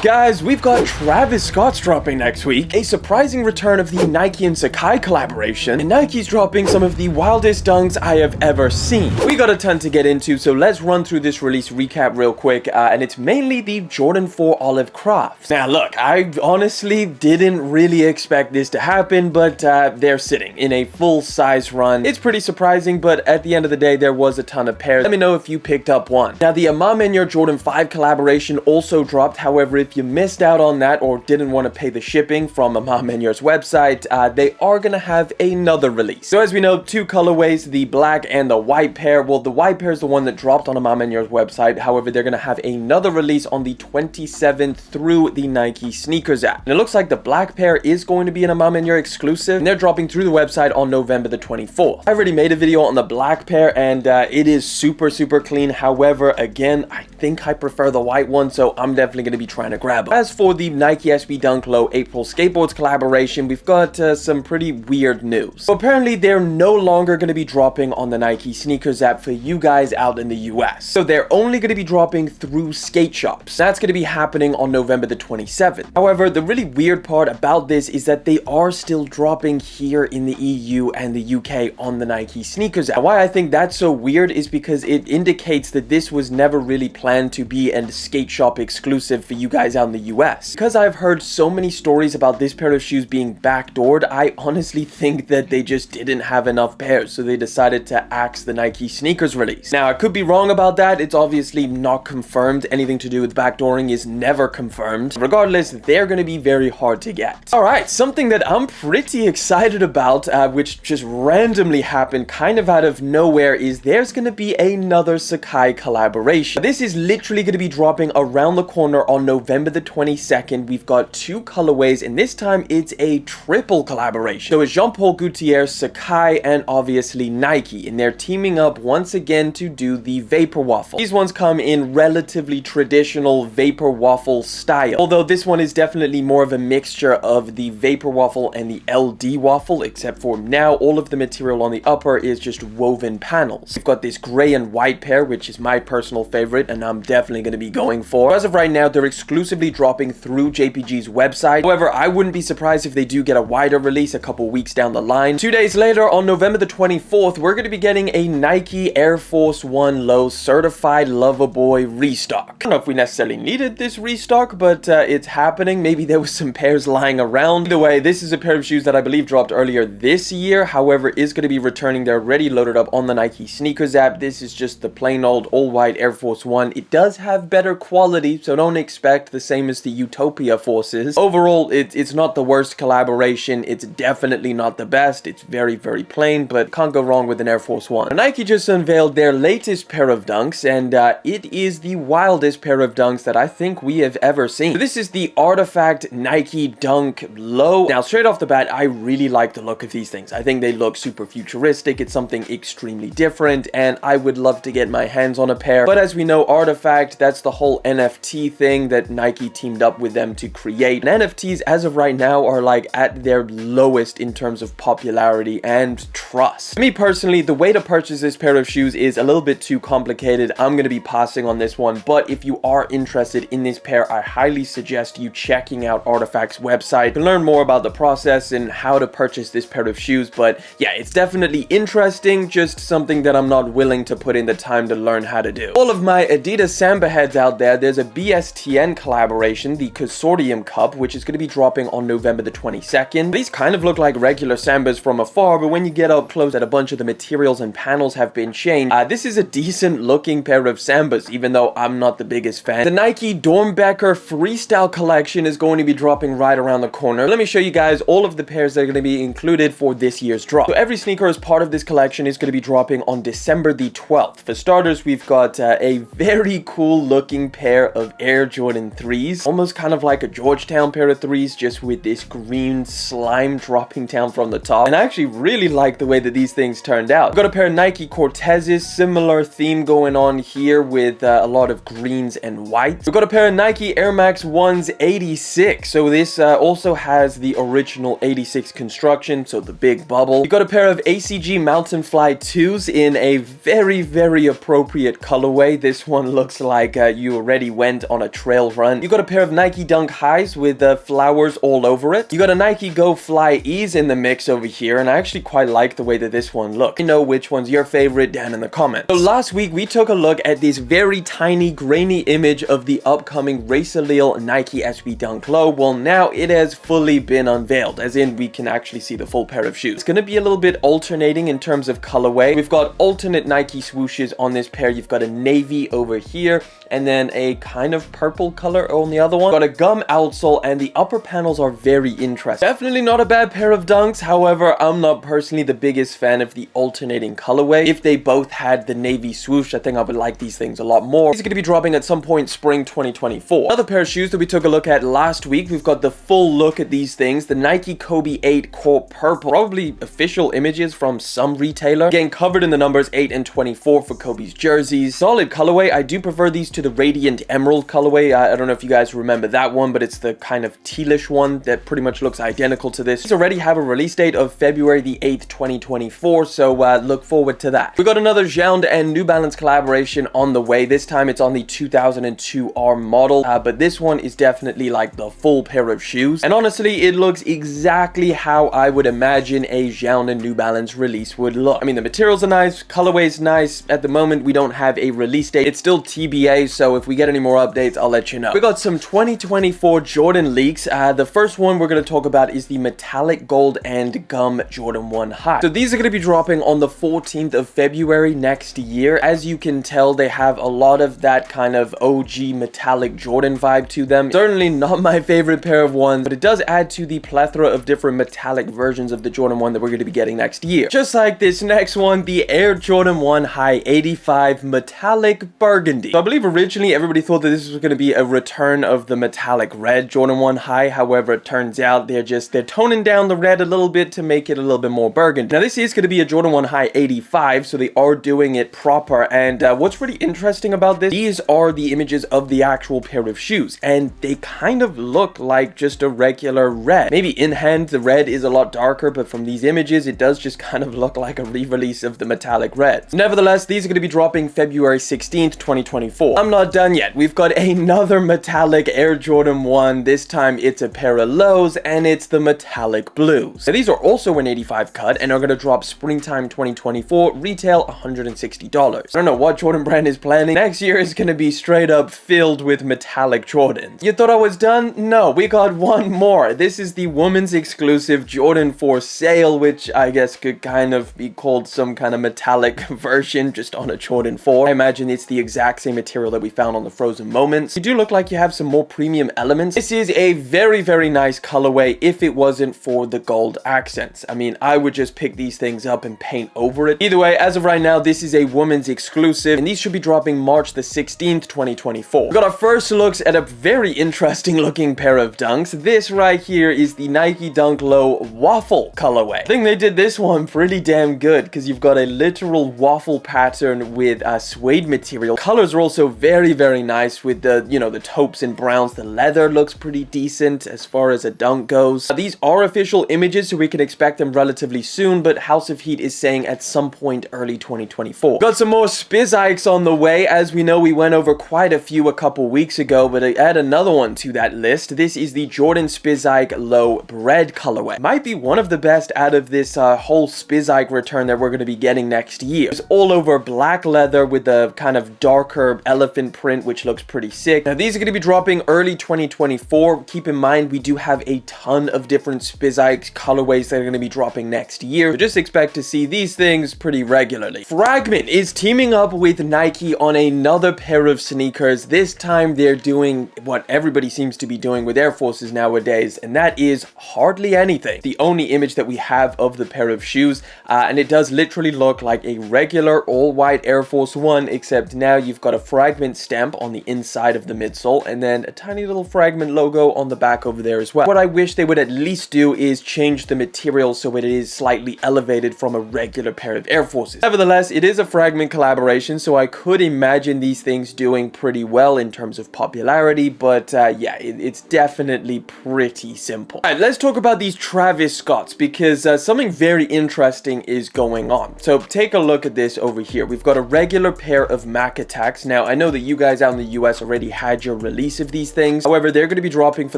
Guys, we've got Travis Scott's dropping next week, a surprising return of the Nike and Sacai collaboration, and Nike's dropping some of the wildest dunks I have ever seen. We got a ton to get into, so let's run through this release recap real quick, and it's mainly the Jordan 4 Olive Crafts. Now look, I honestly didn't really expect this to happen, but they're sitting in a full-size run. It's pretty surprising, but at the end of the day, there was a ton of pairs. Let me know if you picked up one. Now the Maniere Jordan 5 collaboration also dropped. However, if you missed out on that or didn't want to pay the shipping from Maniere's website, they are gonna have another release. So as we know, two colorways, the black and the white pair. Well, the white pair is the one that dropped on Maniere's website. However, they're gonna have another release on the 27th through the Nike sneakers app. And it looks like the black pair is going to be an Maniere exclusive, and they're dropping through the website on November the 24th. I already made a video on the black pair, and it is super clean. However, again, I think I prefer the white one, so I'm definitely going to be trying to grab them. As for the Nike SB Dunk Low April Skateboards collaboration, we've got some pretty weird news. So apparently, they're no longer going to be dropping on the Nike sneakers app for you guys out in the US. So they're only going to be dropping through skate shops. That's going to be happening on November the 27th. However, the really weird part about this is that they are still dropping here in the EU and the UK on the Nike sneakers app. Why I think that's so weird is because it indicates that this was never really planned to be a skate shop exclusive for you guys out in the US. Because I've heard so many stories about this pair of shoes being backdoored, I honestly think that they just didn't have enough pairs, so they decided to axe the Nike sneakers release. Now, I could be wrong about that. It's obviously not confirmed. Anything to do with backdooring is never confirmed. Regardless, they're going to be very hard to get. Alright, something that I'm pretty excited about, which just randomly happened kind of out of nowhere, is there's going to be another Sacai collaboration. This is literally going to be dropping around the corner on November the 22nd. We've got two colorways, and this time it's a triple collaboration. So it's Jean-Paul Gaultier, Sacai, and obviously Nike, and they're teaming up once again to do the Vapor Waffle. These ones come in relatively traditional Vapor Waffle style, although this one is definitely more of a mixture of the Vapor Waffle and the LD Waffle, except for now all of the material on the upper is just woven panels. We've got this gray and white pair, which is my personal favorite, and I'm definitely going to be going for. As of right now, they're exclusively dropping through JPG's website. However, I wouldn't be surprised if they do get a wider release a couple weeks down the line. 2 days later, on November the 24th, we're going to be getting a Nike Air Force 1 Low Certified Loverboy restock. I don't know if we necessarily needed this restock, but it's happening. Maybe there was some pairs lying around. Either way, this is a pair of shoes that I believe dropped earlier this year. However, is going to be returning. They're already loaded up on the Nike sneakers app. This is just the plain old all-white Air Force 1. It does have better quality, so don't expect the same as the Utopia Forces. Overall, it's not the worst collaboration. It's definitely not the best. It's very plain, but can't go wrong with an Air Force 1. Nike just unveiled their latest pair of dunks, and it is the wildest pair of dunks that I think we have ever seen. So this is the Artifact Nike Dunk Low. Now, straight off the bat, I really like the look of these things. I think they look super futuristic. It's something extremely different, and I would love to get my hands on a pair. But as we know, Artifact, that's the whole NFT thing that Nike teamed up with them to create. And NFTs, as of right now, are like at their lowest in terms of popularity and trust. Me personally, the way to purchase this pair of shoes is a little bit too complicated. I'm going to be passing on this one, but if you are interested in this pair, I highly suggest you checking out Artifact's website to learn more about the process and how to purchase this pair of shoes. But yeah, it's definitely interesting, just something that I'm not willing to put in the time to learn how to do. All of my Adidas Samba heads out there, there's a BSTN collaboration, the Consortium Cup, which is going to be dropping on November the 22nd. These kind of look like regular Sambas from afar, but when you get up close that a bunch of the materials and panels have been changed, this is a decent looking pair of Sambas, even though I'm not the biggest fan. The Nike Doernbecher Freestyle collection is going to be dropping right around the corner. Let me show you guys all of the pairs that are going to be included for this year's drop. So every sneaker as part of this collection is going to be dropping on December the 12th. For starters, we've got a very cool looking pair of Air Jordan 3s, almost kind of like a Georgetown pair of 3s, just with this green slime dropping down from the top. And I actually really like the way that these things turned out. We've got a pair of Nike Cortezes, similar theme going on here with a lot of greens and whites. We've got a pair of Nike Air Max 1s 86. So this also has the original 86 construction, so the big bubble. We've got a pair of ACG Mountain Fly 2s in a very appropriate colorway. This one looks like you already went on a trail run front. You got a pair of Nike Dunk Highs with flowers all over it. You got a Nike Go Fly E's in the mix over here, and I actually quite like the way that this one looks. You know which one's your favorite down in the comments. So last week we took a look at this very tiny grainy image of the upcoming Rayssa Leal Nike SB Dunk Low. Well, now it has fully been unveiled, as in we can actually see the full pair of shoes. It's going to be a little bit alternating in terms of colorway. We've got alternate Nike swooshes on this pair. You've got a navy over here, and then a kind of purple color on the other one. Got a gum outsole, and the upper panels are very interesting. Definitely not a bad pair of dunks. However, I'm not personally the biggest fan of the alternating colorway. If they both had the navy swoosh, I think I would like these things a lot more. These are going to be dropping at some point spring 2024. Another pair of shoes that we took a look at last week. We've got the full look at these things. The Nike Kobe 8 Core Purple. Probably official images from some retailer. Getting covered in the numbers 8 and 24 for Kobe's jerseys. Solid colorway. I do prefer these to the Radiant Emerald colorway. I don't know if you guys remember that one, but it's the kind of tealish one that pretty much looks identical to this. These already have a release date of February the 8th, 2024, so look forward to that. We got another JJJjound and New Balance collaboration on the way. This time it's on the 2002R model, but this one is definitely like the full pair of shoes. And honestly, it looks exactly how I would imagine a JJJjound and New Balance release would look. I mean, the materials are nice, colorway is nice. At the moment, we don't have a release date. It's still TBA, so if we get any more updates, I'll let you know. We got some 2024 Jordan leaks. The first one we're going to talk about is the metallic gold and gum Jordan 1 High. So these are going to be dropping on the 14th of February next year. As you can tell, they have a lot of that kind of OG metallic Jordan vibe to them. Certainly not my favorite pair of ones, but it does add to the plethora of different metallic versions of the Jordan 1 that we're going to be getting next year. Just like this next one, the Air Jordan 1 High 85 metallic burgundy. So I believe originally everybody thought that this was going to be a return of the metallic red Jordan 1 High. However, it turns out they're toning down the red a little bit to make it a little bit more burgundy. Now this is going to be a Jordan 1 High 85, so they are doing it proper. And what's really interesting about this, these are the images of the actual pair of shoes, and they kind of look like just a regular red. Maybe in hand the red is a lot darker, but from these images it does just kind of look like a re-release of the metallic reds. Nevertheless, these are going to be dropping February 16th, 2024. I'm not done yet. We've got another metallic Air Jordan 1. This time it's a pair of lows, and it's the metallic blues. Now, these are also an 85 cut and are going to drop springtime 2024, retail $160. I don't know what Jordan brand is planning. Next year is going to be straight up filled with metallic Jordans. You thought I was done? No, we got one more. This is the women's exclusive Jordan 4 Sail, which I guess could kind of be called some kind of metallic version just on a Jordan 4. I imagine it's the exact same material that we found on the Frozen Moments. You do look like you have some more premium elements. This is a very, very nice colorway if it wasn't for the gold accents. I mean, I would just pick these things up and paint over it. Either way, as of right now, this is a women's exclusive, and these should be dropping March the 16th, 2024. We got our first looks at a very interesting looking pair of dunks. This right here is the Nike Dunk Low Waffle colorway. I think they did this one pretty damn good, because you've got a literal waffle pattern with suede material. Colors are also very, very nice with the, you know, the taupes and browns. The leather looks pretty decent as far as a dunk goes. These are official images, so we can expect them relatively soon, but House of Heat is saying at some point early 2024. Got some more Spizikes on the way. As we know, we went over quite a few a couple weeks ago, but I add another one to that list. This is the Jordan Spizike Low Bred colorway. Might be one of the best out of this whole Spizike return that we're going to be getting next year. It's all over black leather with the kind of darker elephant print, which looks pretty sick. Now these are going to be dropping early 2024. Keep in mind, we do have a ton of different Spizike colorways that are going to be dropping next year, so just expect to see these things pretty regularly. FRGMNT is teaming up with Nike on another pair of sneakers. This time they're doing what everybody seems to be doing with Air Forces nowadays, and that is hardly anything. The only image that we have of the pair of shoes, and it does literally look like a regular all-white Air Force One, except now you've got a FRGMNT stamp on the inside of the midsole, and then a tiny little FRGMNT logo on the back over there as well. What I wish they would at least do is change the material so it is slightly elevated from a regular pair of Air Forces. Nevertheless, it is a FRGMNT collaboration, so I could imagine these things doing pretty well in terms of popularity, but yeah, it's definitely pretty simple. Alright, let's talk about these Travis Scotts, because something very interesting is going on. So take a look at this over here. We've got a regular pair of Mac Attacks. Now, I know that you guys out in the US already had your major release of these things. However, they're going to be dropping for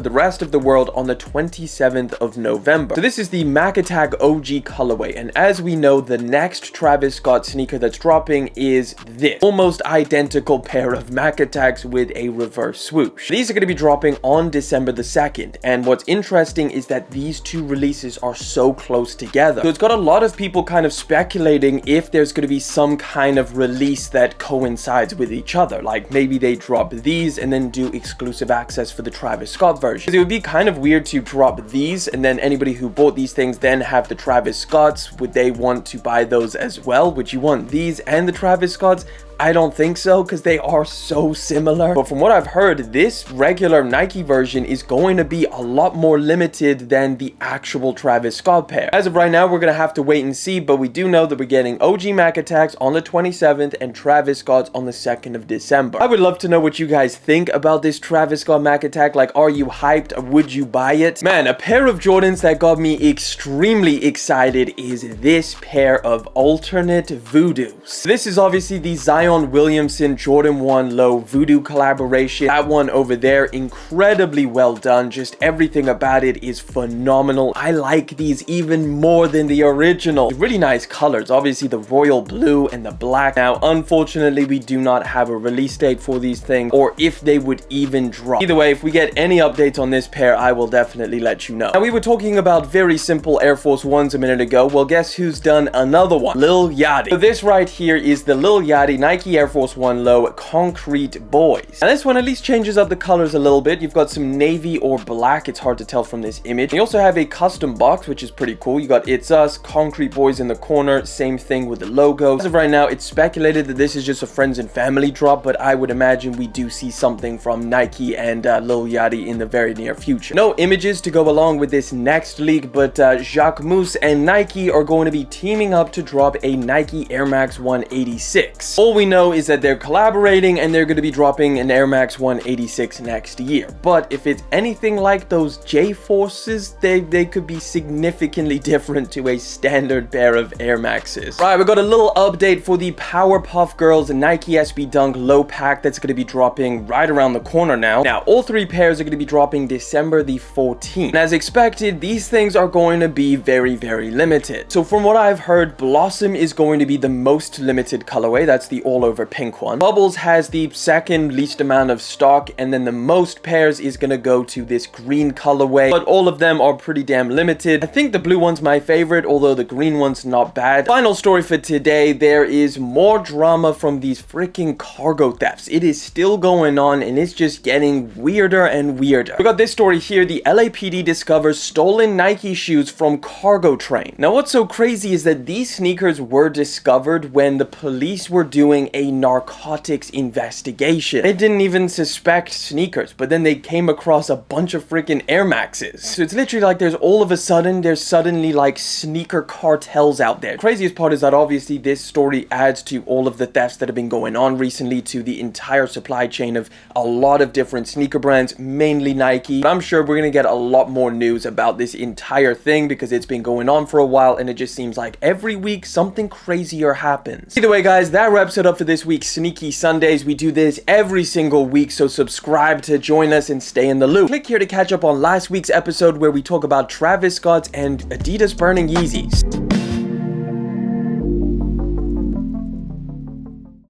the rest of the world on the 27th of November. So this is the Mac Attack OG colorway, and as we know, the next Travis Scott sneaker that's dropping is this almost identical pair of Mac Attacks with a reverse swoosh. These are going to be dropping on December the 2nd, and what's interesting is that these two releases are so close together. So it's got a lot of people kind of speculating if there's going to be some kind of release that coincides with each other, like maybe they drop these and then do exclusive access for the Travis Scott version. Because it would be kind of weird to drop these and then anybody who bought these things then have the Travis Scotts. Would they want to buy those as well? Would you want these and the Travis Scotts? I don't think so, because they are so similar. But from what I've heard, this regular Nike version is going to be a lot more limited than the actual Travis Scott pair. As of right now, we're going to have to wait and see, but we do know that we're getting OG Mac Attacks on the 27th and Travis Scott's on the 2nd of December. I would love to know what you guys think about this Travis Scott Mac Attack. Like, are you hyped? Would you buy it? Man, a pair of Jordans that got me extremely excited is this pair of alternate Voodoos. This is obviously the Zion Williamson Jordan 1 Low Voodoo collaboration. That one over there, incredibly well done. Just everything about it is phenomenal. I like these even more than the original. Really nice colors, obviously the royal blue and the black. Now, unfortunately, we do not have a release date for these things, or if they would even drop. Either way, if we get any updates on this pair, I will definitely let you know. Now, we were talking about very simple Air Force Ones a minute ago. Well, guess who's done another one? Lil Yachty. So this right here is the Lil Yachty Nike Air Force One Low Concrete Boys. And this one at least changes up the colors a little bit. You've got some navy or black. It's hard to tell from this image. You also have a custom box, which is pretty cool. You got It's Us, Concrete Boys in the corner. Same thing with the logo. As of right now, it's speculated that this is just a friends and family drop, but I would imagine we do see something from Nike and Lil Yachty in the very near future. No images to go along with this next leak, but Jacques Mousse and Nike are going to be teaming up to drop a Nike Air Max 186. All we know is that they're collaborating and they're going to be dropping an Air Max 186 next year. But if it's anything like those J-Forces, they could be significantly different to a standard pair of Air Maxes. Right, we got a little update for the Powerpuff Girls Nike SB Dunk Low Pack that's going to be dropping right around the corner now. Now, all three pairs are going to be dropping December the 14th. And as expected, these things are going to be very, very limited. So from what I've heard, Blossom is going to be the most limited colorway. That's the all over pink one. Bubbles has the second least amount of stock, and then the most pairs is gonna go to this green colorway, but all of them are pretty damn limited. I think the blue one's my favorite, although the green one's not bad. Final story for today, there is more drama from these freaking cargo thefts. It is still going on, and it's just getting weirder and weirder. We got this story here. The LAPD discovers stolen Nike shoes from cargo train. Now, what's so crazy is that these sneakers were discovered when the police were doing a narcotics investigation. They didn't even suspect sneakers, but then they came across a bunch of freaking Air Maxes. So it's literally like there's suddenly like sneaker cartels out there. The craziest part is that obviously this story adds to all of the thefts that have been going on recently, to the entire supply chain of a lot of different sneaker brands, mainly Nike. But I'm sure we're gonna get a lot more news about this entire thing because it's been going on for a while, and it just seems like every week something crazier happens. Either way, guys, that wraps it up for this week's Sneaky Sundays. We do this every single week, so subscribe to join us and stay in the loop. Click here to catch up on last week's episode where we talk about Travis Scott's and Adidas burning Yeezys.